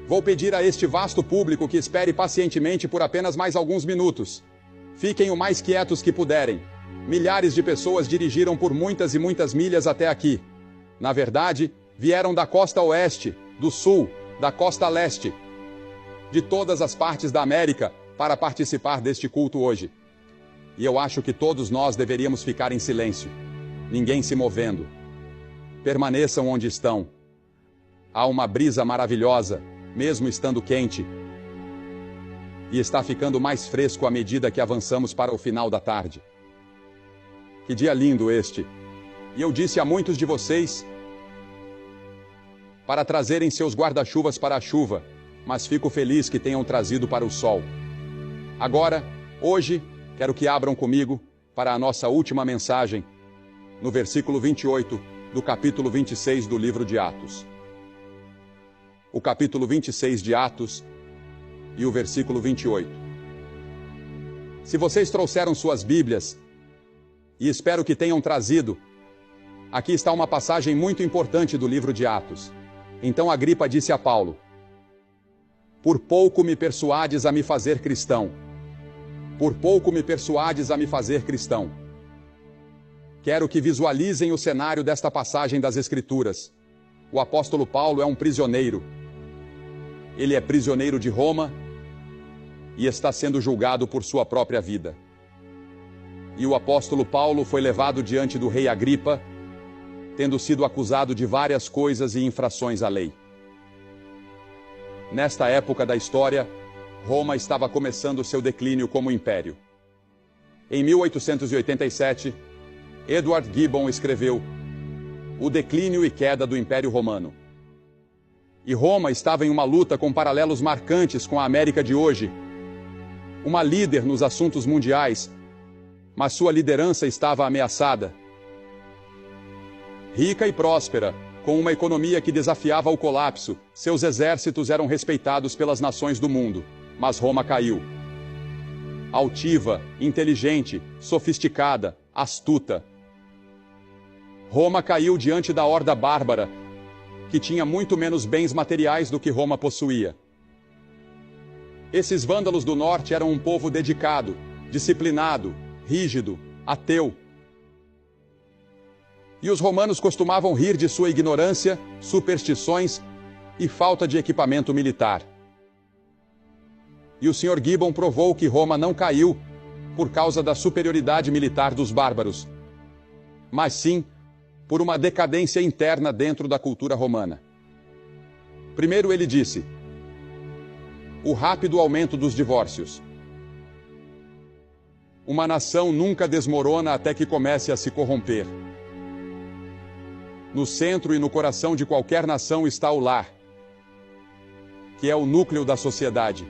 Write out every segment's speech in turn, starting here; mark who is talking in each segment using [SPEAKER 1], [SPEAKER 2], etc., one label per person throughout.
[SPEAKER 1] Vou pedir a este vasto público que espere pacientemente por apenas mais alguns minutos. Fiquem o mais quietos que puderem. Milhares de pessoas dirigiram por muitas e muitas milhas até aqui. Na verdade, vieram da costa oeste, do sul, da costa leste, de todas as partes da América, para participar deste culto hoje. E eu acho que todos nós deveríamos ficar em silêncio, ninguém se movendo. Permaneçam onde estão. Há uma brisa maravilhosa, mesmo estando quente, e está ficando mais fresco à medida que avançamos para o final da tarde. Que dia lindo este! E eu disse a muitos de vocês para trazerem seus guarda-chuvas para a chuva, mas fico feliz que tenham trazido para o sol. Agora, hoje, quero que abram comigo para a nossa última mensagem, no versículo 28 do capítulo 26 do livro de Atos. O capítulo 26 de Atos e o versículo 28. Se vocês trouxeram suas Bíblias, e espero que tenham trazido, aqui está uma passagem muito importante do livro de Atos. Então Agripa disse a Paulo: por pouco me persuades a me fazer cristão. Por pouco me persuades a me fazer cristão. Quero que visualizem o cenário desta passagem das Escrituras. O apóstolo Paulo é um prisioneiro. Ele é prisioneiro de Roma e está sendo julgado por sua própria vida. E o apóstolo Paulo foi levado diante do rei Agripa, tendo sido acusado de várias coisas e infrações à lei. Nesta época da história, Roma estava começando seu declínio como império. Em 1887, Edward Gibbon escreveu O Declínio e Queda do Império Romano. E Roma estava em uma luta com paralelos marcantes com a América de hoje. Uma líder nos assuntos mundiais, mas sua liderança estava ameaçada. Rica e próspera, com uma economia que desafiava o colapso, seus exércitos eram respeitados pelas nações do mundo, mas Roma caiu. Altiva, inteligente, sofisticada, astuta. Roma caiu diante da horda bárbara, que tinha muito menos bens materiais do que Roma possuía. Esses vândalos do norte eram um povo dedicado, disciplinado, rígido, ateu. E os romanos costumavam rir de sua ignorância, superstições e falta de equipamento militar. E o Sr. Gibbon provou que Roma não caiu por causa da superioridade militar dos bárbaros, mas sim por uma decadência interna dentro da cultura romana. Primeiro ele disse: o rápido aumento dos divórcios. Uma nação nunca desmorona até que comece a se corromper. No centro e no coração de qualquer nação está o lar, que é o núcleo da sociedade.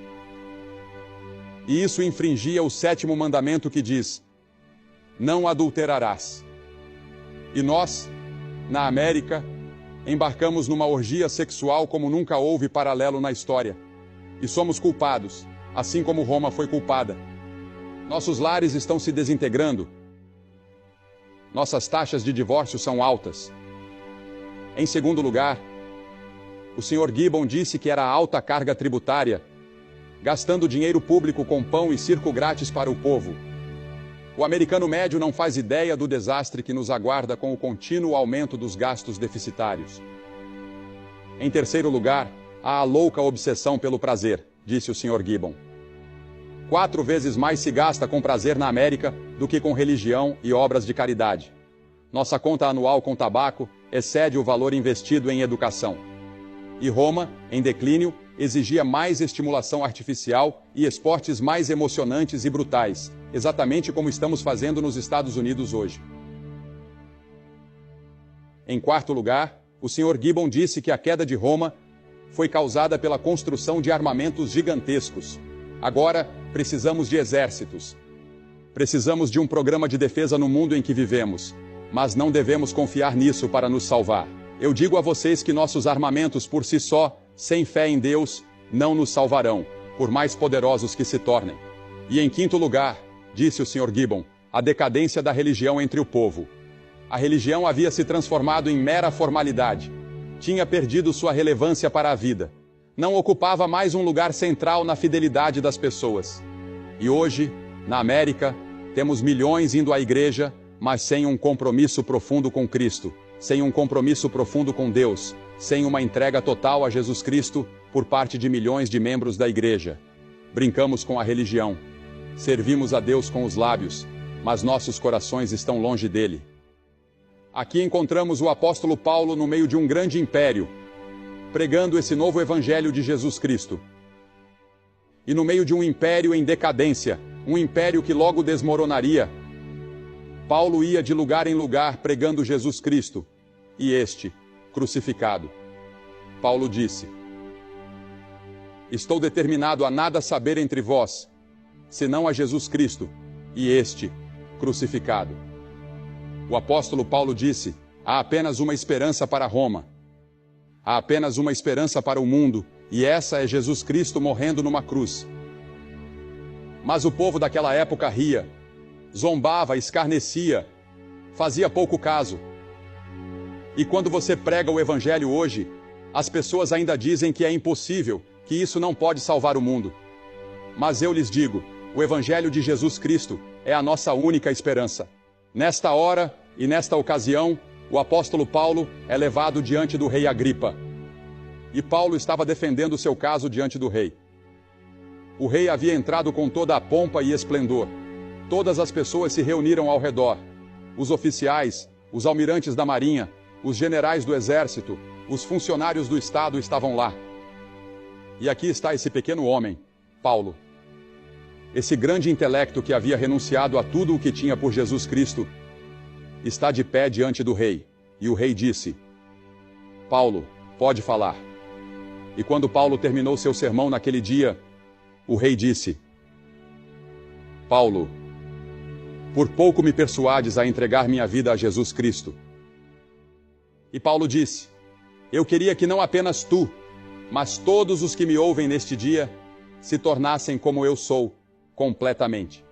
[SPEAKER 1] E isso infringia o 7º mandamento que diz: não adulterarás. E nós, na América, embarcamos numa orgia sexual como nunca houve paralelo na história. E somos culpados, assim como Roma foi culpada. Nossos lares estão se desintegrando. Nossas taxas de divórcio são altas. Em segundo lugar, o Sr. Gibbon disse que era a alta carga tributária, gastando dinheiro público com pão e circo grátis para o povo. O americano médio não faz ideia do desastre que nos aguarda com o contínuo aumento dos gastos deficitários. Em terceiro lugar, há a louca obsessão pelo prazer, disse o Sr. Gibbon. 4 vezes mais se gasta com prazer na América do que com religião e obras de caridade. Nossa conta anual com tabaco excede o valor investido em educação. E Roma, em declínio, exigia mais estimulação artificial e esportes mais emocionantes e brutais, exatamente como estamos fazendo nos Estados Unidos hoje. Em quarto lugar, o Sr. Gibbon disse que a queda de Roma foi causada pela construção de armamentos gigantescos. Agora, precisamos de exércitos. Precisamos de um programa de defesa no mundo em que vivemos, mas não devemos confiar nisso para nos salvar. Eu digo a vocês que nossos armamentos por si só, sem fé em Deus, não nos salvarão, por mais poderosos que se tornem. E em quinto lugar, disse o Sr. Gibbon, a decadência da religião entre o povo. A religião havia se transformado em mera formalidade. Tinha perdido sua relevância para a vida. não ocupava mais um lugar central na fidelidade das pessoas. E hoje, na América, temos milhões indo à igreja, mas sem um compromisso profundo com Cristo, sem um compromisso profundo com Deus, sem uma entrega total a Jesus Cristo por parte de milhões de membros da igreja. Brincamos com a religião, servimos a Deus com os lábios, mas nossos corações estão longe dele. Aqui encontramos o apóstolo Paulo no meio de um grande império, pregando esse novo evangelho de Jesus Cristo. E no meio de um império em decadência, um império que logo desmoronaria, Paulo ia de lugar em lugar pregando Jesus Cristo, e este, crucificado. Paulo disse: estou determinado a nada saber entre vós, senão a Jesus Cristo, e este, crucificado. O apóstolo Paulo disse: há apenas uma esperança para Roma. Há apenas uma esperança para o mundo, e essa é Jesus Cristo morrendo numa cruz. Mas o povo daquela época ria, zombava, escarnecia, fazia pouco caso. E quando você prega o evangelho hoje, as pessoas ainda dizem que é impossível, que isso não pode salvar o mundo. Mas eu lhes digo, o evangelho de Jesus Cristo é a nossa única esperança. Nesta hora e nesta ocasião, o apóstolo Paulo é levado diante do rei Agripa. E Paulo estava defendendo seu caso diante do rei. O rei havia entrado com toda a pompa e esplendor. Todas as pessoas se reuniram ao redor. Os oficiais, os almirantes da marinha, os generais do exército, os funcionários do Estado estavam lá. E aqui está esse pequeno homem, Paulo. Esse grande intelecto que havia renunciado a tudo o que tinha por Jesus Cristo, está de pé diante do rei. E o rei disse: Paulo, pode falar. E quando Paulo terminou seu sermão naquele dia, o rei disse: Paulo, por pouco me persuades a entregar minha vida a Jesus Cristo. E Paulo disse: eu queria que não apenas tu, mas todos os que me ouvem neste dia, se tornassem como eu sou, completamente.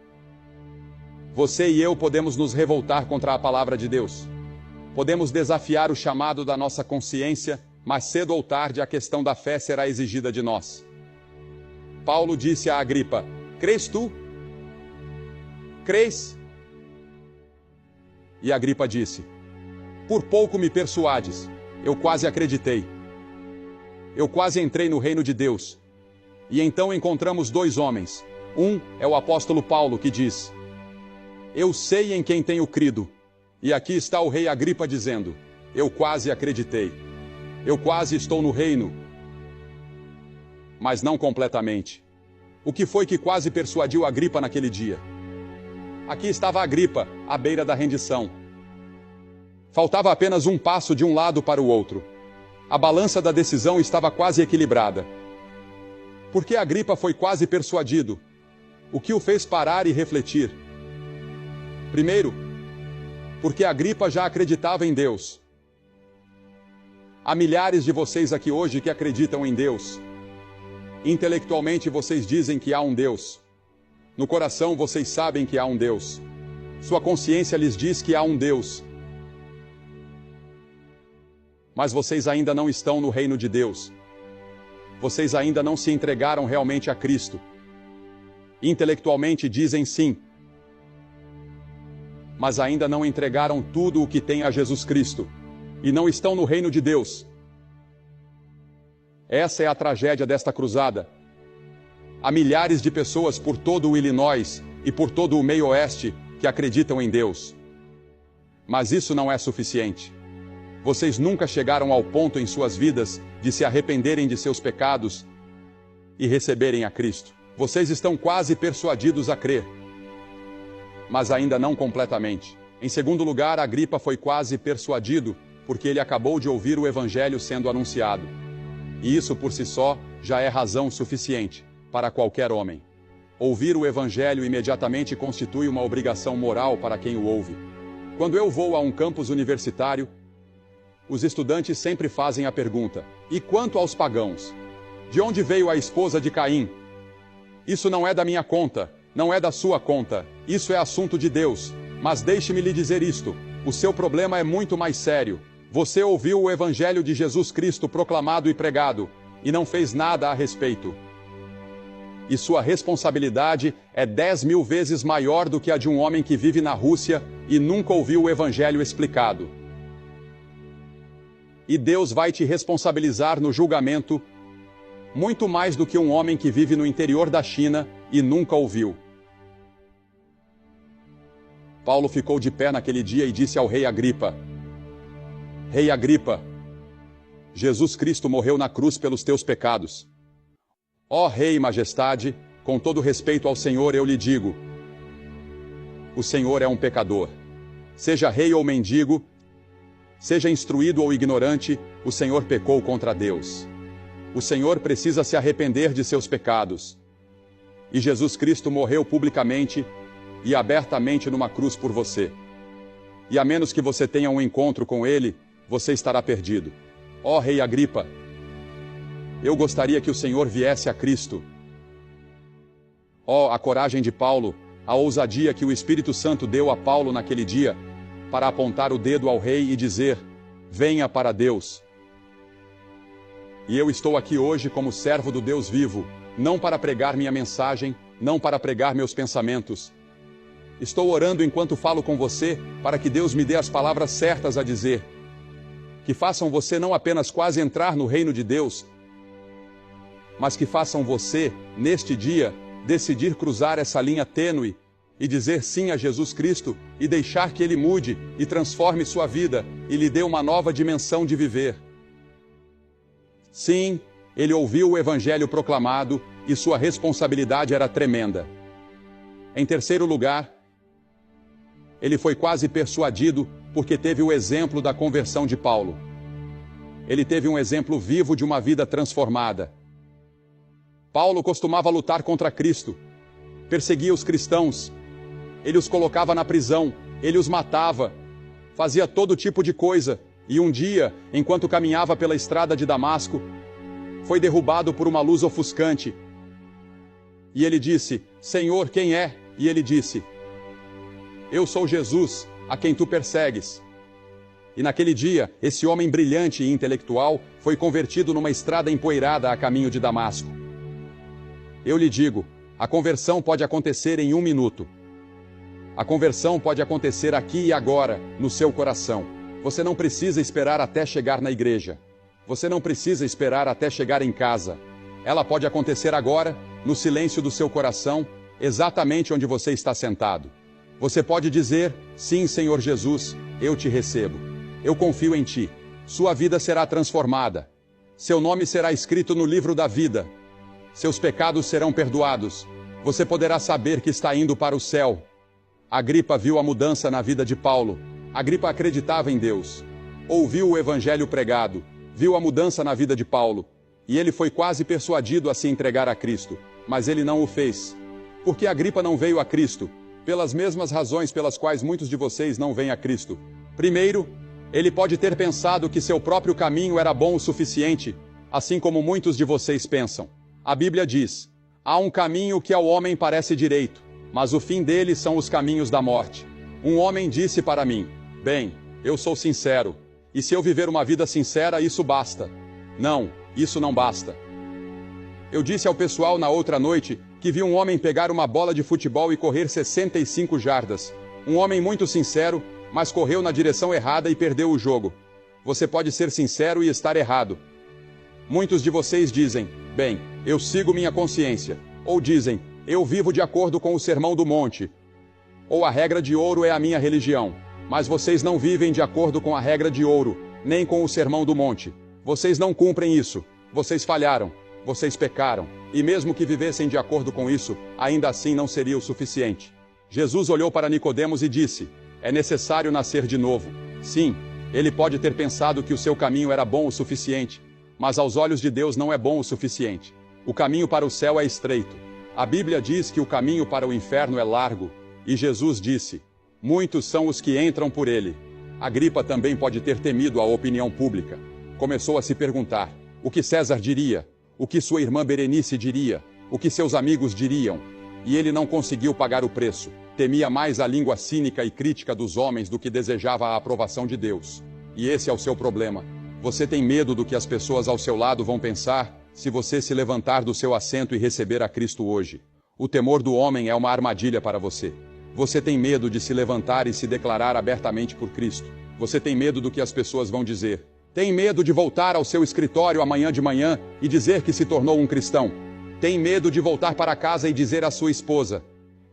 [SPEAKER 1] Você e eu podemos nos revoltar contra a palavra de Deus. Podemos desafiar o chamado da nossa consciência, mas cedo ou tarde a questão da fé será exigida de nós. Paulo disse a Agripa: crês tu? Crês? E Agripa disse: por pouco me persuades, eu quase acreditei. Eu quase entrei no reino de Deus. E então encontramos dois homens. Um é o apóstolo Paulo, que diz: eu sei em quem tenho crido. E aqui está o rei Agripa dizendo: eu quase acreditei. Eu quase estou no reino. Mas não completamente. O que foi que quase persuadiu Agripa naquele dia? Aqui estava Agripa, à beira da rendição. Faltava apenas um passo de um lado para o outro. A balança da decisão estava quase equilibrada. Porque Agripa foi quase persuadido? O que o fez parar e refletir? Primeiro, porque Agripa já acreditava em Deus. Há milhares de vocês aqui hoje que acreditam em Deus. Intelectualmente vocês dizem que há um Deus. No coração vocês sabem que há um Deus. Sua consciência lhes diz que há um Deus. Mas vocês ainda não estão no reino de Deus. Vocês ainda não se entregaram realmente a Cristo. Intelectualmente dizem sim, mas ainda não entregaram tudo o que têm a Jesus Cristo, e não estão no reino de Deus. Essa é a tragédia desta cruzada. Há milhares de pessoas por todo o Illinois e por todo o meio oeste que acreditam em Deus. Mas isso não é suficiente. Vocês nunca chegaram ao ponto em suas vidas de se arrependerem de seus pecados e receberem a Cristo. Vocês estão quase persuadidos a crer, mas ainda não completamente. Em segundo lugar, Agripa foi quase persuadido porque ele acabou de ouvir o evangelho sendo anunciado. E isso por si só já é razão suficiente para qualquer homem. Ouvir o evangelho imediatamente constitui uma obrigação moral para quem o ouve. Quando eu vou a um campus universitário, os estudantes sempre fazem a pergunta: e quanto aos pagãos? De onde veio a esposa de Caim? Isso não é da minha conta, não é da sua conta, isso é assunto de Deus. Mas deixe-me lhe dizer isto: o seu problema é muito mais sério. Você ouviu o evangelho de Jesus Cristo proclamado e pregado, e não fez nada a respeito. E sua responsabilidade é 10.000 vezes maior do que a de um homem que vive na Rússia e nunca ouviu o Evangelho explicado. E Deus vai te responsabilizar no julgamento muito mais do que um homem que vive no interior da China e nunca ouviu. Paulo ficou de pé naquele dia e disse ao rei Agripa: Rei Agripa, Jesus Cristo morreu na cruz pelos teus pecados. Ó Rei e Majestade, com todo respeito ao Senhor eu lhe digo, o Senhor é um pecador. Seja rei ou mendigo, seja instruído ou ignorante, o Senhor pecou contra Deus. O Senhor precisa se arrepender de seus pecados. E Jesus Cristo morreu publicamente e abertamente numa cruz por você. E a menos que você tenha um encontro com Ele, você estará perdido. Ó Rei Agripa, eu gostaria que o Senhor viesse a Cristo. Ó, a coragem de Paulo, a ousadia que o Espírito Santo deu a Paulo naquele dia, para apontar o dedo ao rei e dizer: venha para Deus. E eu estou aqui hoje como servo do Deus vivo, não para pregar minha mensagem, não para pregar meus pensamentos. Estou orando enquanto falo com você, para que Deus me dê as palavras certas a dizer, que façam você não apenas quase entrar no reino de Deus, mas que façam você, neste dia, decidir cruzar essa linha tênue e dizer sim a Jesus Cristo e deixar que Ele mude e transforme sua vida e lhe dê uma nova dimensão de viver. Sim, ele ouviu o Evangelho proclamado e sua responsabilidade era tremenda. Em terceiro lugar, ele foi quase persuadido porque teve o exemplo da conversão de Paulo. Ele teve um exemplo vivo de uma vida transformada. Paulo costumava lutar contra Cristo, perseguia os cristãos, ele os colocava na prisão, ele os matava, fazia todo tipo de coisa, e um dia, enquanto caminhava pela estrada de Damasco, foi derrubado por uma luz ofuscante. E ele disse: Senhor, quem é? E ele disse: eu sou Jesus, a quem tu persegues. E naquele dia, esse homem brilhante e intelectual foi convertido numa estrada empoeirada a caminho de Damasco. Eu lhe digo, a conversão pode acontecer em 1 minuto. A conversão pode acontecer aqui e agora, no seu coração. Você não precisa esperar até chegar na igreja. Você não precisa esperar até chegar em casa. Ela pode acontecer agora, no silêncio do seu coração, exatamente onde você está sentado. Você pode dizer: sim, Senhor Jesus, eu te recebo. Eu confio em ti. Sua vida será transformada. Seu nome será escrito no livro da vida. Seus pecados serão perdoados. Você poderá saber que está indo para o céu. Agripa viu a mudança na vida de Paulo. Agripa acreditava em Deus. Ouviu o Evangelho pregado. Viu a mudança na vida de Paulo. E ele foi quase persuadido a se entregar a Cristo. Mas ele não o fez. Porque Agripa não veio a Cristo? Pelas mesmas razões pelas quais muitos de vocês não vêm a Cristo. Primeiro, ele pode ter pensado que seu próprio caminho era bom o suficiente, assim como muitos de vocês pensam. A Bíblia diz: há um caminho que ao homem parece direito, mas o fim dele são os caminhos da morte. Um homem disse para mim: bem, eu sou sincero, e se eu viver uma vida sincera, isso basta. Não, isso não basta. Eu disse ao pessoal na outra noite que vi um homem pegar uma bola de futebol e correr 65 jardas. Um homem muito sincero, mas correu na direção errada e perdeu o jogo. Você pode ser sincero e estar errado. Muitos de vocês dizem: bem, eu sigo minha consciência. Ou dizem: eu vivo de acordo com o Sermão do Monte. Ou a regra de ouro é a minha religião. Mas vocês não vivem de acordo com a regra de ouro, nem com o Sermão do Monte. Vocês não cumprem isso. Vocês falharam. Vocês pecaram. E mesmo que vivessem de acordo com isso, ainda assim não seria o suficiente. Jesus olhou para Nicodemos e disse: é necessário nascer de novo. Sim, ele pode ter pensado que o seu caminho era bom o suficiente, mas aos olhos de Deus não é bom o suficiente. O caminho para o céu é estreito. A Bíblia diz que o caminho para o inferno é largo, e Jesus disse: muitos são os que entram por ele. Agripa também pode ter temido a opinião pública. Começou a se perguntar: o que César diria? O que sua irmã Berenice diria? O que seus amigos diriam? E ele não conseguiu pagar o preço. Temia mais a língua cínica e crítica dos homens do que desejava a aprovação de Deus. E esse é o seu problema. Você tem medo do que as pessoas ao seu lado vão pensar, se você se levantar do seu assento e receber a Cristo hoje. O temor do homem é uma armadilha para você. Você tem medo de se levantar e se declarar abertamente por Cristo. Você tem medo do que as pessoas vão dizer. Tem medo de voltar ao seu escritório amanhã de manhã e dizer que se tornou um cristão. Tem medo de voltar para casa e dizer à sua esposa: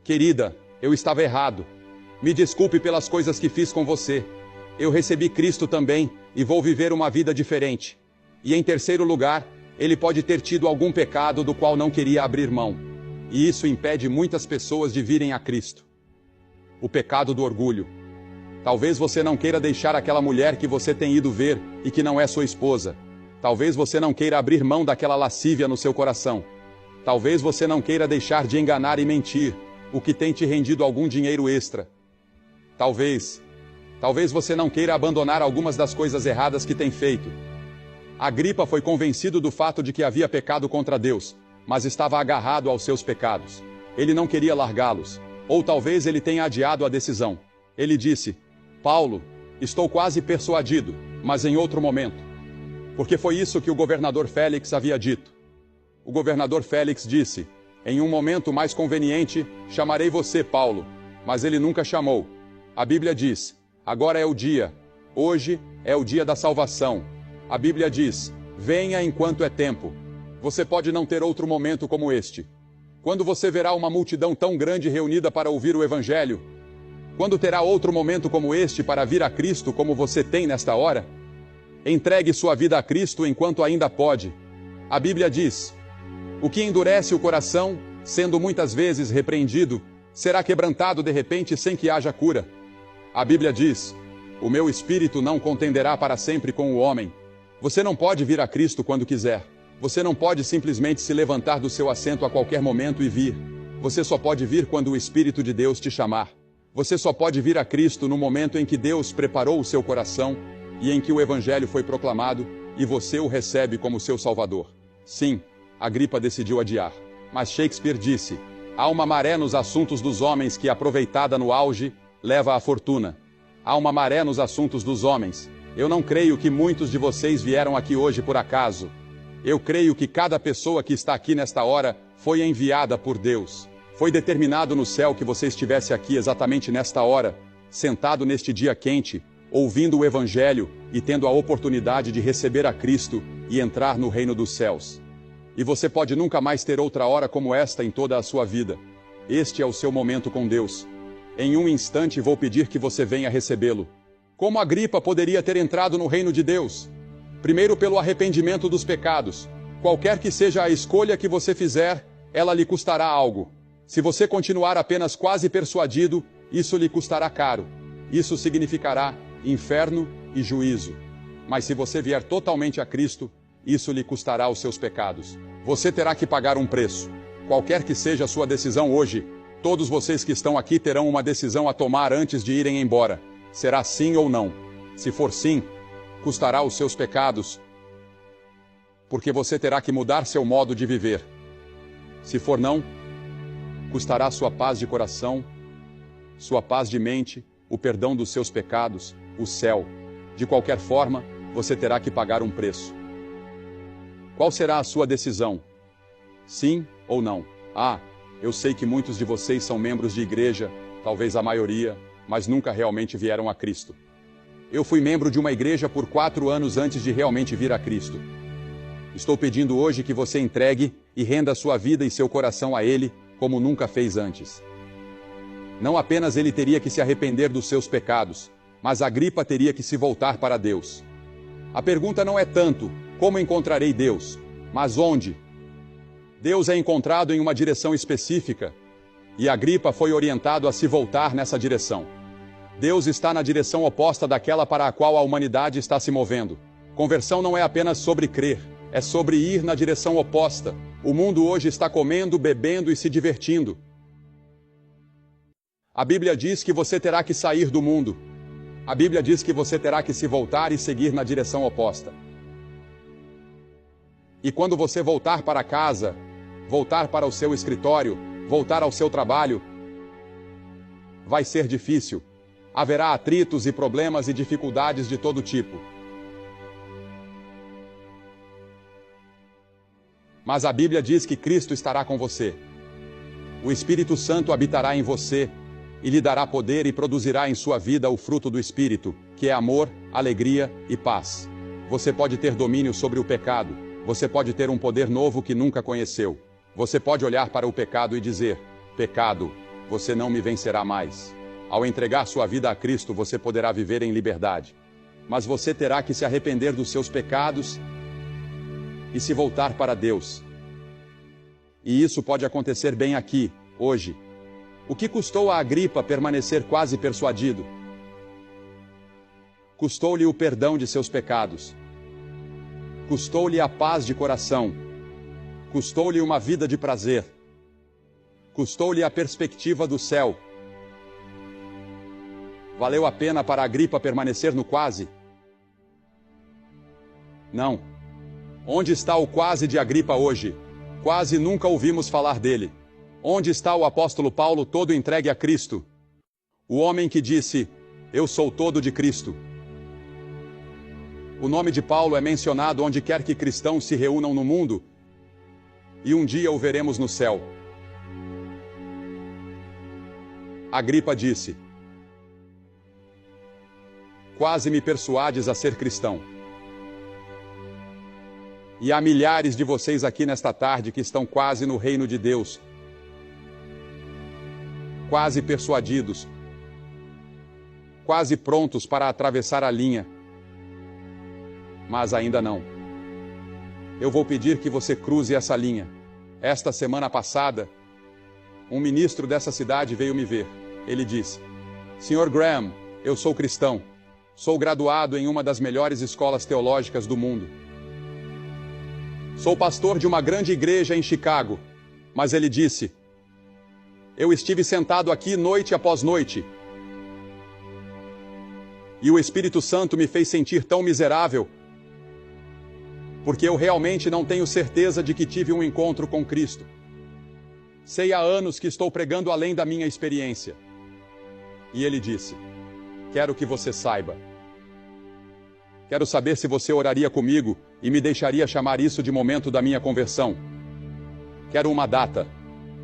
[SPEAKER 1] querida, eu estava errado. Me desculpe pelas coisas que fiz com você. Eu recebi Cristo também e vou viver uma vida diferente. E em terceiro lugar, ele pode ter tido algum pecado do qual não queria abrir mão. E isso impede muitas pessoas de virem a Cristo. O pecado do orgulho. Talvez você não queira deixar aquela mulher que você tem ido ver e que não é sua esposa. Talvez você não queira abrir mão daquela lascívia no seu coração. Talvez você não queira deixar de enganar e mentir, o que tem te rendido algum dinheiro extra. Talvez você não queira abandonar algumas das coisas erradas que tem feito. Agripa foi convencido do fato de que havia pecado contra Deus, mas estava agarrado aos seus pecados. Ele não queria largá-los. Ou talvez ele tenha adiado a decisão. Ele disse: Paulo, estou quase persuadido, mas em outro momento. Porque foi isso que o governador Félix havia dito. O governador Félix disse: em um momento mais conveniente, chamarei você, Paulo. Mas ele nunca chamou. A Bíblia diz: agora é o dia. Hoje é o dia da salvação. A Bíblia diz: venha enquanto é tempo. Você pode não ter outro momento como este. Quando você verá uma multidão tão grande reunida para ouvir o Evangelho? Quando terá outro momento como este para vir a Cristo como você tem nesta hora? Entregue sua vida a Cristo enquanto ainda pode. A Bíblia diz: o que endurece o coração, sendo muitas vezes repreendido, será quebrantado de repente sem que haja cura. A Bíblia diz: o meu espírito não contenderá para sempre com o homem. Você não pode vir a Cristo quando quiser. Você não pode simplesmente se levantar do seu assento a qualquer momento e vir. Você só pode vir quando o Espírito de Deus te chamar. Você só pode vir a Cristo no momento em que Deus preparou o seu coração e em que o Evangelho foi proclamado e você o recebe como seu Salvador. Sim, Agripa decidiu adiar. Mas Shakespeare disse: há uma maré nos assuntos dos homens que, aproveitada no auge, leva à fortuna. Há uma maré nos assuntos dos homens. Eu não creio que muitos de vocês vieram aqui hoje por acaso. Eu creio que cada pessoa que está aqui nesta hora foi enviada por Deus. Foi determinado no céu que você estivesse aqui exatamente nesta hora, sentado neste dia quente, ouvindo o Evangelho e tendo a oportunidade de receber a Cristo e entrar no reino dos céus. E você pode nunca mais ter outra hora como esta em toda a sua vida. Este é o seu momento com Deus. Em um instante vou pedir que você venha recebê-lo. Como Agripa poderia ter entrado no reino de Deus? Primeiro, pelo arrependimento dos pecados. Qualquer que seja a escolha que você fizer, ela lhe custará algo. Se você continuar apenas quase persuadido, isso lhe custará caro. Isso significará inferno e juízo. Mas se você vier totalmente a Cristo, isso lhe custará os seus pecados. Você terá que pagar um preço. Qualquer que seja a sua decisão hoje, todos vocês que estão aqui terão uma decisão a tomar antes de irem embora. Será sim ou não? Se for sim, custará os seus pecados, porque você terá que mudar seu modo de viver. Se for não, custará sua paz de coração, sua paz de mente, o perdão dos seus pecados, o céu. De qualquer forma, você terá que pagar um preço. Qual será a sua decisão? Sim ou não? Eu sei que muitos de vocês são membros de igreja, talvez a maioria, mas nunca realmente vieram a Cristo. Eu fui membro de uma igreja por 4 anos antes de realmente vir a Cristo. Estou pedindo hoje que você entregue e renda sua vida e seu coração a Ele, como nunca fez antes. Não apenas ele teria que se arrepender dos seus pecados, mas Agripa teria que se voltar para Deus. A pergunta não é tanto, como encontrarei Deus, mas onde? Deus é encontrado em uma direção específica, e Agripa foi orientado a se voltar nessa direção. Deus está na direção oposta daquela para a qual a humanidade está se movendo. Conversão não é apenas sobre crer, é sobre ir na direção oposta. O mundo hoje está comendo, bebendo e se divertindo. A Bíblia diz que você terá que sair do mundo. A Bíblia diz que você terá que se voltar e seguir na direção oposta. E quando você voltar para casa, voltar para o seu escritório, voltar ao seu trabalho, vai ser difícil. Haverá atritos e problemas e dificuldades de todo tipo. Mas a Bíblia diz que Cristo estará com você. O Espírito Santo habitará em você e lhe dará poder e produzirá em sua vida o fruto do Espírito, que é amor, alegria e paz. Você pode ter domínio sobre o pecado. Você pode ter um poder novo que nunca conheceu. Você pode olhar para o pecado e dizer: pecado, você não me vencerá mais. Ao entregar sua vida a Cristo, você poderá viver em liberdade. Mas você terá que se arrepender dos seus pecados e se voltar para Deus. E isso pode acontecer bem aqui, hoje. O que custou a Agripa permanecer quase persuadido? Custou-lhe o perdão de seus pecados. Custou-lhe a paz de coração. Custou-lhe uma vida de prazer. Custou-lhe a perspectiva do céu. Valeu a pena para Agripa permanecer no quase? Não. Onde está o quase de Agripa hoje? Quase nunca ouvimos falar dele. Onde está o apóstolo Paulo todo entregue a Cristo? O homem que disse: eu sou todo de Cristo. O nome de Paulo é mencionado onde quer que cristãos se reúnam no mundo, e um dia o veremos no céu. Agripa disse: quase me persuades a ser cristão. E há milhares de vocês aqui nesta tarde que estão quase no reino de Deus, quase persuadidos, quase prontos para atravessar a linha, mas ainda não. Eu vou pedir que você cruze essa linha. Esta semana passada, um ministro dessa cidade veio me ver. Ele disse: Sr. Graham, eu sou cristão. Sou graduado em uma das melhores escolas teológicas do mundo. Sou pastor de uma grande igreja em Chicago. Mas ele disse: eu estive sentado aqui noite após noite, e o Espírito Santo me fez sentir tão miserável, porque eu realmente não tenho certeza de que tive um encontro com Cristo. Sei há anos que estou pregando além da minha experiência. E ele disse: quero que você saiba. Quero saber se você oraria comigo e me deixaria chamar isso de momento da minha conversão. Quero uma data.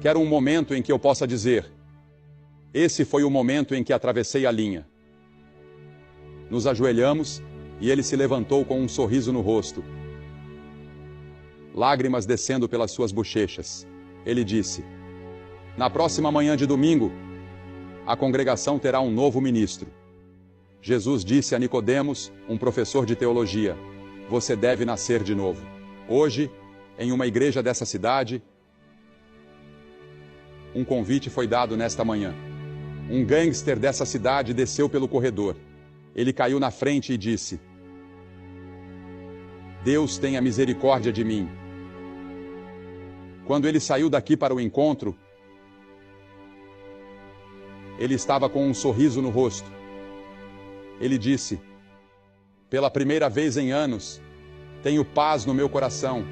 [SPEAKER 1] Quero um momento em que eu possa dizer: esse foi o momento em que atravessei a linha. Nos ajoelhamos e ele se levantou com um sorriso no rosto, lágrimas descendo pelas suas bochechas. Ele disse: na próxima manhã de domingo, a congregação terá um novo ministro. Jesus disse a Nicodemos, um professor de teologia: você deve nascer de novo. Hoje, em uma igreja dessa cidade, um convite foi dado nesta manhã. Um gangster dessa cidade desceu pelo corredor. Ele caiu na frente e disse: Deus tenha misericórdia de mim. Quando ele saiu daqui para o encontro, ele estava com um sorriso no rosto. Ele disse: pela primeira vez em anos, tenho paz no meu coração.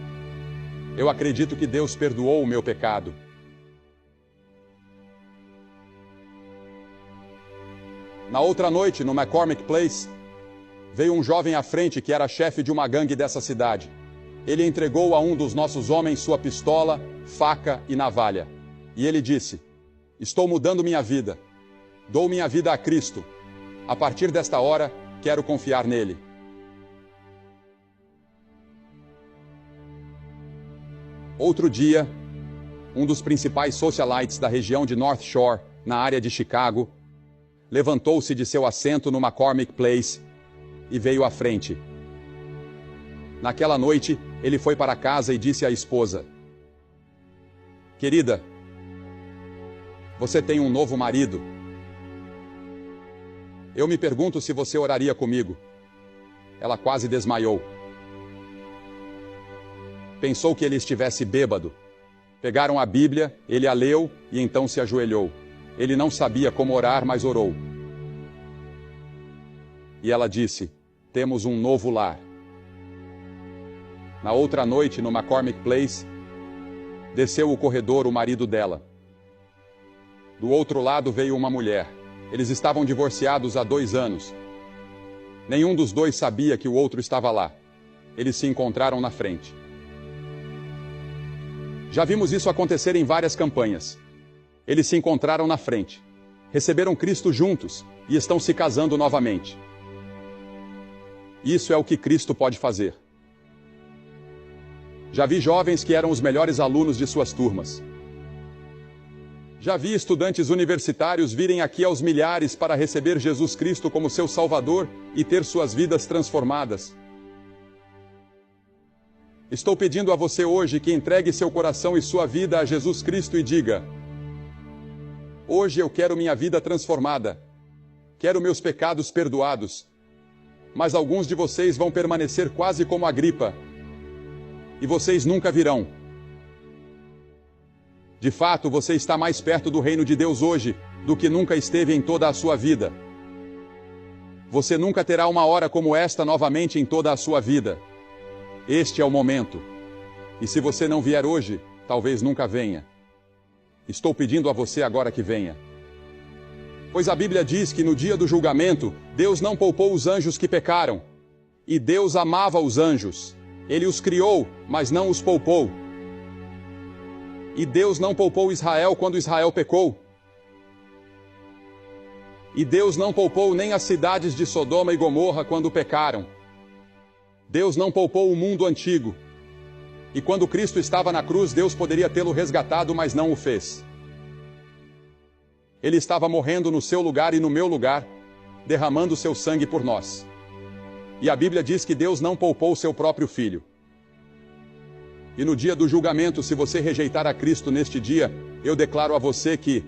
[SPEAKER 1] Eu acredito que Deus perdoou o meu pecado. Na outra noite, no McCormick Place, veio um jovem à frente que era chefe de uma gangue dessa cidade. Ele entregou a um dos nossos homens sua pistola, faca e navalha. E ele disse: estou mudando minha vida. Dou minha vida a Cristo. A partir desta hora, quero confiar nele. Outro dia, um dos principais socialites da região de North Shore, na área de Chicago, levantou-se de seu assento no McCormick Place e veio à frente. Naquela noite, ele foi para casa e disse à esposa: querida, você tem um novo marido. Eu me pergunto se você oraria comigo. Ela quase desmaiou. Pensou que ele estivesse bêbado. Pegaram a Bíblia, ele a leu e então se ajoelhou. Ele não sabia como orar, mas orou. E ela disse: temos um novo lar. Na outra noite, no McCormick Place, desceu o corredor o marido dela. Do outro lado veio uma mulher. Eles estavam divorciados há 2 anos. Nenhum dos dois sabia que o outro estava lá. Eles se encontraram na frente. Já vimos isso acontecer em várias campanhas. Eles se encontraram na frente, receberam Cristo juntos e estão se casando novamente. Isso é o que Cristo pode fazer. Já vi jovens que eram os melhores alunos de suas turmas. Já vi estudantes universitários virem aqui aos milhares para receber Jesus Cristo como seu Salvador e ter suas vidas transformadas. Estou pedindo a você hoje que entregue seu coração e sua vida a Jesus Cristo e diga: hoje eu quero minha vida transformada. Quero meus pecados perdoados. Mas alguns de vocês vão permanecer quase como Agripa. E vocês nunca virão. De fato, você está mais perto do reino de Deus hoje do que nunca esteve em toda a sua vida. Você nunca terá uma hora como esta novamente em toda a sua vida. Este é o momento. E se você não vier hoje, talvez nunca venha. Estou pedindo a você agora que venha. Pois a Bíblia diz que no dia do julgamento, Deus não poupou os anjos que pecaram. E Deus amava os anjos. Ele os criou, mas não os poupou. E Deus não poupou Israel quando Israel pecou. E Deus não poupou nem as cidades de Sodoma e Gomorra quando pecaram. Deus não poupou o mundo antigo. E quando Cristo estava na cruz, Deus poderia tê-lo resgatado, mas não o fez. Ele estava morrendo no seu lugar e no meu lugar, derramando seu sangue por nós. E a Bíblia diz que Deus não poupou seu próprio Filho. E no dia do julgamento, se você rejeitar a Cristo neste dia, eu declaro a você que,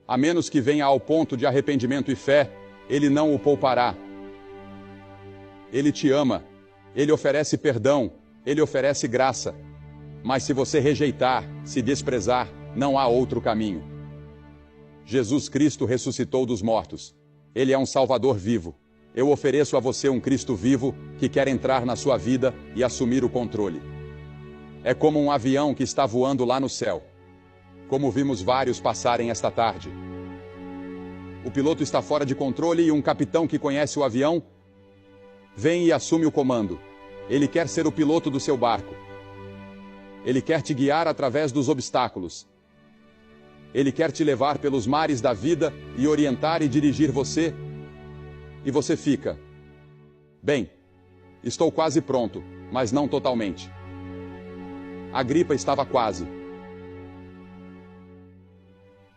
[SPEAKER 1] a menos que venha ao ponto de arrependimento e fé, Ele não o poupará. Ele te ama, Ele oferece perdão, Ele oferece graça. Mas se você rejeitar, se desprezar, não há outro caminho. Jesus Cristo ressuscitou dos mortos. Ele é um Salvador vivo. Eu ofereço a você um Cristo vivo que quer entrar na sua vida e assumir o controle. É como um avião que está voando lá no céu. Como vimos vários passarem esta tarde. O piloto está fora de controle e um capitão que conhece o avião vem e assume o comando. Ele quer ser o piloto do seu barco. Ele quer te guiar através dos obstáculos. Ele quer te levar pelos mares da vida e orientar e dirigir você. E você fica: bem, estou quase pronto, mas não totalmente. Agripa estava quase.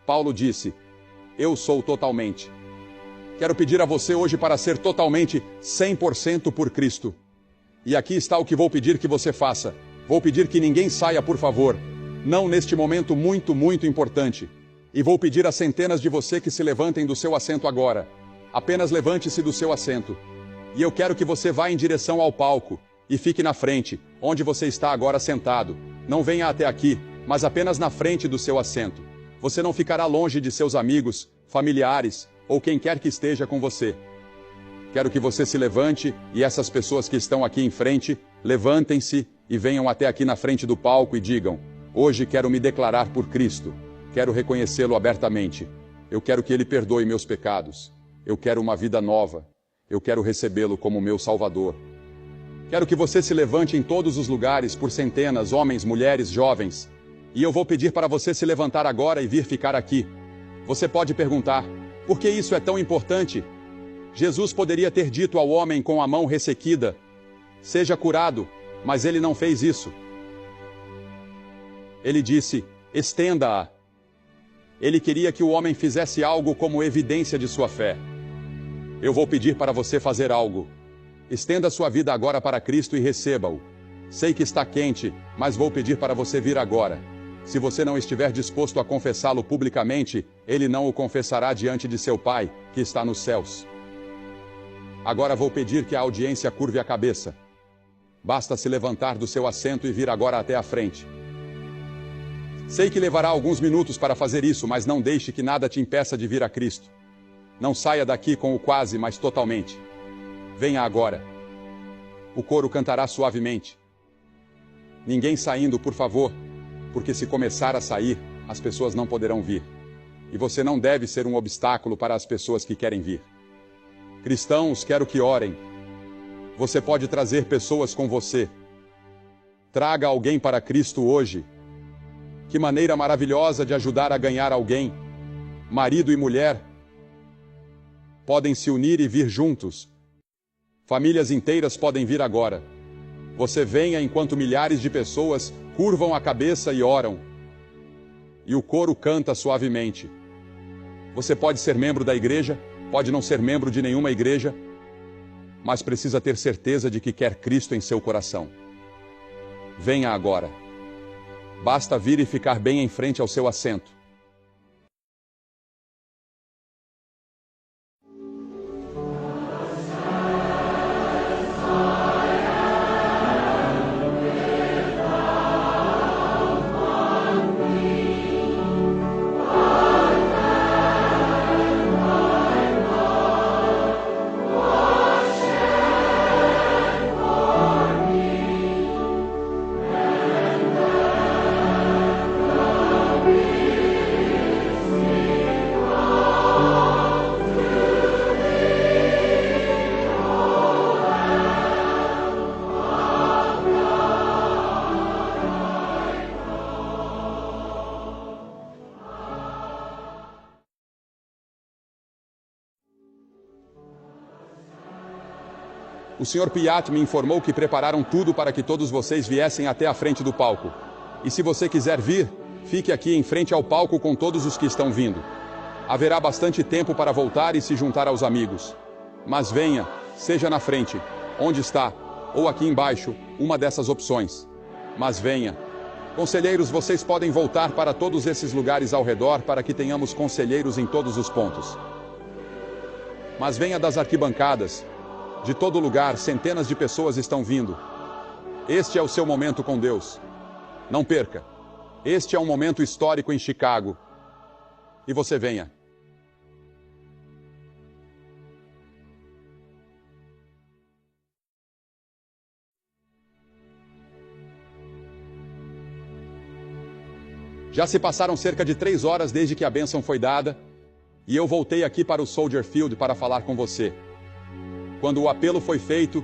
[SPEAKER 1] Paulo disse: eu sou totalmente. Quero pedir a você hoje para ser totalmente 100% por Cristo. E aqui está o que vou pedir que você faça. Vou pedir que ninguém saia, por favor. Não neste momento muito, muito importante. E vou pedir a centenas de você que se levantem do seu assento agora. Apenas levante-se do seu assento. E eu quero que você vá em direção ao palco e fique na frente, onde você está agora sentado. Não venha até aqui, mas apenas na frente do seu assento. Você não ficará longe de seus amigos, familiares ou quem quer que esteja com você. Quero que você se levante e essas pessoas que estão aqui em frente, levantem-se e venham até aqui na frente do palco e digam: hoje quero me declarar por Cristo. Quero reconhecê-lo abertamente. Eu quero que Ele perdoe meus pecados. Eu quero uma vida nova. Eu quero recebê-lo como meu Salvador. Quero que você se levante em todos os lugares, por centenas, homens, mulheres, jovens. E eu vou pedir para você se levantar agora e vir ficar aqui. Você pode perguntar: por que isso é tão importante? Jesus poderia ter dito ao homem com a mão ressequida: seja curado, mas ele não fez isso. Ele disse: estenda-a. Ele queria que o homem fizesse algo como evidência de sua fé. Eu vou pedir para você fazer algo. Estenda sua vida agora para Cristo e receba-o. Sei que está quente, mas vou pedir para você vir agora. Se você não estiver disposto a confessá-lo publicamente, Ele não o confessará diante de seu Pai, que está nos céus. Agora vou pedir que a audiência curve a cabeça. Basta se levantar do seu assento e vir agora até a frente. Sei que levará alguns minutos para fazer isso, mas não deixe que nada te impeça de vir a Cristo. Não saia daqui com o quase, mas totalmente. Venha agora. O coro cantará suavemente. Ninguém saindo, por favor, porque se começar a sair, as pessoas não poderão vir. E você não deve ser um obstáculo para as pessoas que querem vir. Cristãos, quero que orem. Você pode trazer pessoas com você. Traga alguém para Cristo hoje. Que maneira maravilhosa de ajudar a ganhar alguém. Marido e mulher podem se unir e vir juntos. Famílias inteiras podem vir agora. Você venha enquanto milhares de pessoas curvam a cabeça e oram. E o coro canta suavemente. Você pode ser membro da igreja, pode não ser membro de nenhuma igreja, mas precisa ter certeza de que quer Cristo em seu coração. Venha agora. Basta vir e ficar bem em frente ao seu assento. O Sr. Piat me informou que prepararam tudo para que todos vocês viessem até a frente do palco. E se você quiser vir, fique aqui em frente ao palco com todos os que estão vindo. Haverá bastante tempo para voltar e se juntar aos amigos. Mas venha, seja na frente, onde está, ou aqui embaixo, uma dessas opções. Mas venha. Conselheiros, vocês podem voltar para todos esses lugares ao redor para que tenhamos conselheiros em todos os pontos. Mas venha das arquibancadas. De todo lugar, centenas de pessoas estão vindo. Este é o seu momento com Deus. Não perca. Este é um momento histórico em Chicago. E você venha. Já se passaram cerca de 3 horas desde que a bênção foi dada, e eu voltei aqui para o Soldier Field para falar com você. Quando o apelo foi feito,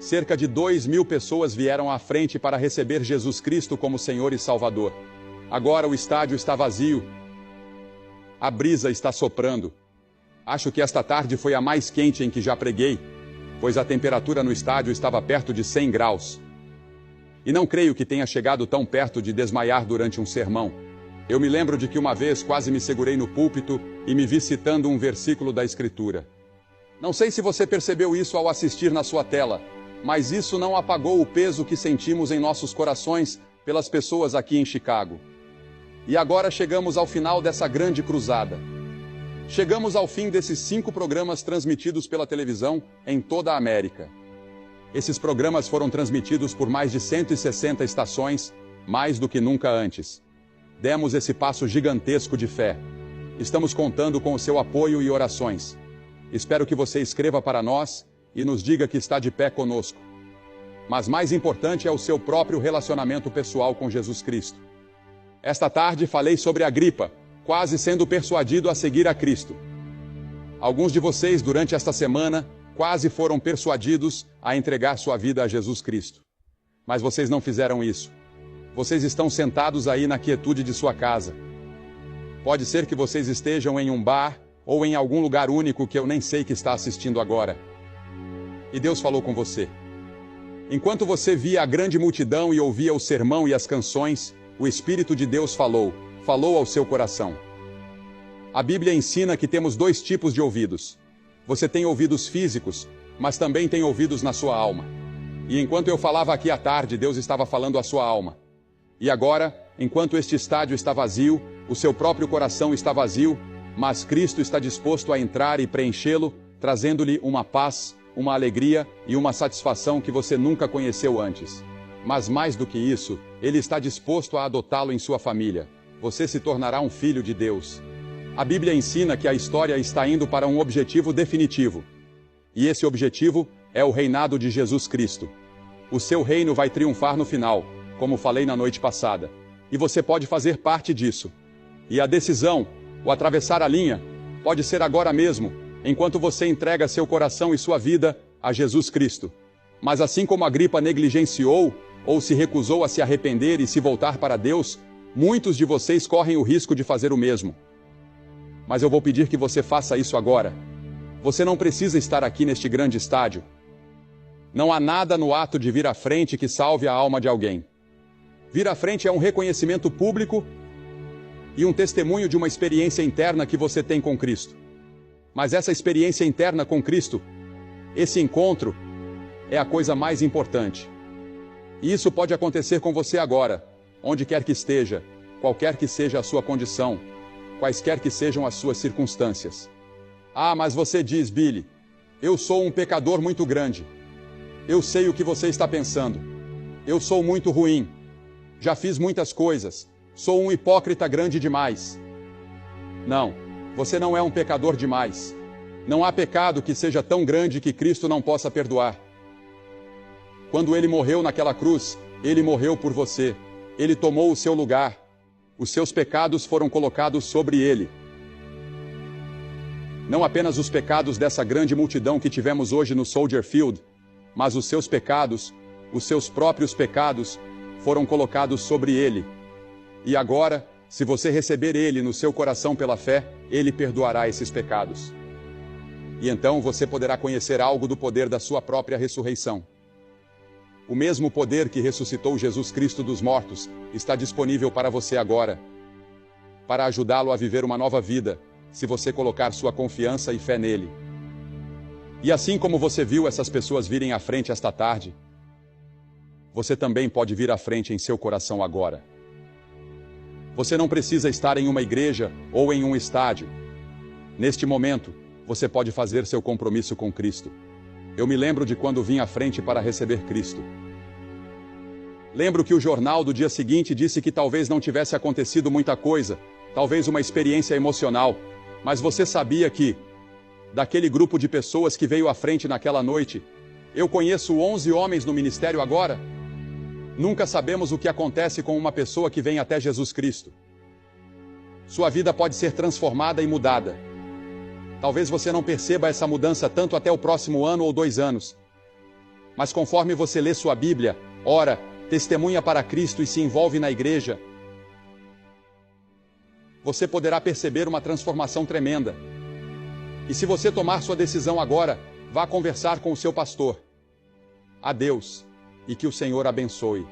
[SPEAKER 1] cerca de 2.000 pessoas vieram à frente para receber Jesus Cristo como Senhor e Salvador. Agora o estádio está vazio. A brisa está soprando. Acho que esta tarde foi a mais quente em que já preguei, pois a temperatura no estádio estava perto de 100 graus. E não creio que tenha chegado tão perto de desmaiar durante um sermão. Eu me lembro de que uma vez quase me segurei no púlpito e me vi citando um versículo da Escritura. Não sei se você percebeu isso ao assistir na sua tela, mas isso não apagou o peso que sentimos em nossos corações pelas pessoas aqui em Chicago. E agora chegamos ao final dessa grande cruzada. Chegamos ao fim desses 5 programas transmitidos pela televisão em toda a América. Esses programas foram transmitidos por mais de 160 estações, mais do que nunca antes. Demos esse passo gigantesco de fé. Estamos contando com o seu apoio e orações. Espero que você escreva para nós e nos diga que está de pé conosco. Mas mais importante é o seu próprio relacionamento pessoal com Jesus Cristo. Esta tarde falei sobre Agripa, quase sendo persuadido a seguir a Cristo. Alguns de vocês, durante esta semana, quase foram persuadidos a entregar sua vida a Jesus Cristo. Mas vocês não fizeram isso. Vocês estão sentados aí na quietude de sua casa. Pode ser que vocês estejam em um bar ou em algum lugar único que eu nem sei que está assistindo agora. E Deus falou com você. Enquanto você via a grande multidão e ouvia o sermão e as canções, o Espírito de Deus falou ao seu coração. A Bíblia ensina que temos 2 tipos de ouvidos. Você tem ouvidos físicos, mas também tem ouvidos na sua alma. E enquanto eu falava aqui à tarde, Deus estava falando à sua alma. E agora, enquanto este estádio está vazio, o seu próprio coração está vazio, mas Cristo está disposto a entrar e preenchê-lo, trazendo-lhe uma paz, uma alegria e uma satisfação que você nunca conheceu antes. Mas mais do que isso, Ele está disposto a adotá-lo em sua família. Você se tornará um filho de Deus. A Bíblia ensina que a história está indo para um objetivo definitivo. E esse objetivo é o reinado de Jesus Cristo. O seu reino vai triunfar no final, como falei na noite passada. E você pode fazer parte disso. E a decisão, o atravessar a linha, pode ser agora mesmo, enquanto você entrega seu coração e sua vida a Jesus Cristo. Mas assim como Agripa negligenciou, ou se recusou a se arrepender e se voltar para Deus, muitos de vocês correm o risco de fazer o mesmo. Mas eu vou pedir que você faça isso agora. Você não precisa estar aqui neste grande estádio. Não há nada no ato de vir à frente que salve a alma de alguém. Vir à frente é um reconhecimento público e um testemunho de uma experiência interna que você tem com Cristo. Mas essa experiência interna com Cristo, esse encontro, é a coisa mais importante. E isso pode acontecer com você agora, onde quer que esteja, qualquer que seja a sua condição, quaisquer que sejam as suas circunstâncias. Ah, mas você diz, Billy, eu sou um pecador muito grande. Eu sei o que você está pensando. Eu sou muito ruim. Já fiz muitas coisas. Sou um hipócrita grande demais. Não, você não é um pecador demais. Não há pecado que seja tão grande que Cristo não possa perdoar. Quando ele morreu naquela cruz, ele morreu por você. Ele tomou o seu lugar. Os seus pecados foram colocados sobre ele. Não apenas os pecados dessa grande multidão que tivemos hoje no Soldier Field, mas os seus pecados, os seus próprios pecados, foram colocados sobre ele. E agora, se você receber ele no seu coração pela fé, ele perdoará esses pecados. E então você poderá conhecer algo do poder da sua própria ressurreição. O mesmo poder que ressuscitou Jesus Cristo dos mortos está disponível para você agora, para ajudá-lo a viver uma nova vida, se você colocar sua confiança e fé nele. E assim como você viu essas pessoas virem à frente esta tarde, você também pode vir à frente em seu coração agora. Você não precisa estar em uma igreja ou em um estádio. Neste momento, você pode fazer seu compromisso com Cristo. Eu me lembro de quando vim à frente para receber Cristo. Lembro que o jornal do dia seguinte disse que talvez não tivesse acontecido muita coisa, talvez uma experiência emocional, mas você sabia que, daquele grupo de pessoas que veio à frente naquela noite, eu conheço 11 homens no ministério agora? Nunca sabemos o que acontece com uma pessoa que vem até Jesus Cristo. Sua vida pode ser transformada e mudada. Talvez você não perceba essa mudança tanto até o próximo ano ou 2 anos. Mas conforme você lê sua Bíblia, ora, testemunha para Cristo e se envolve na igreja, você poderá perceber uma transformação tremenda. E se você tomar sua decisão agora, vá conversar com o seu pastor. Adeus, e que o Senhor abençoe.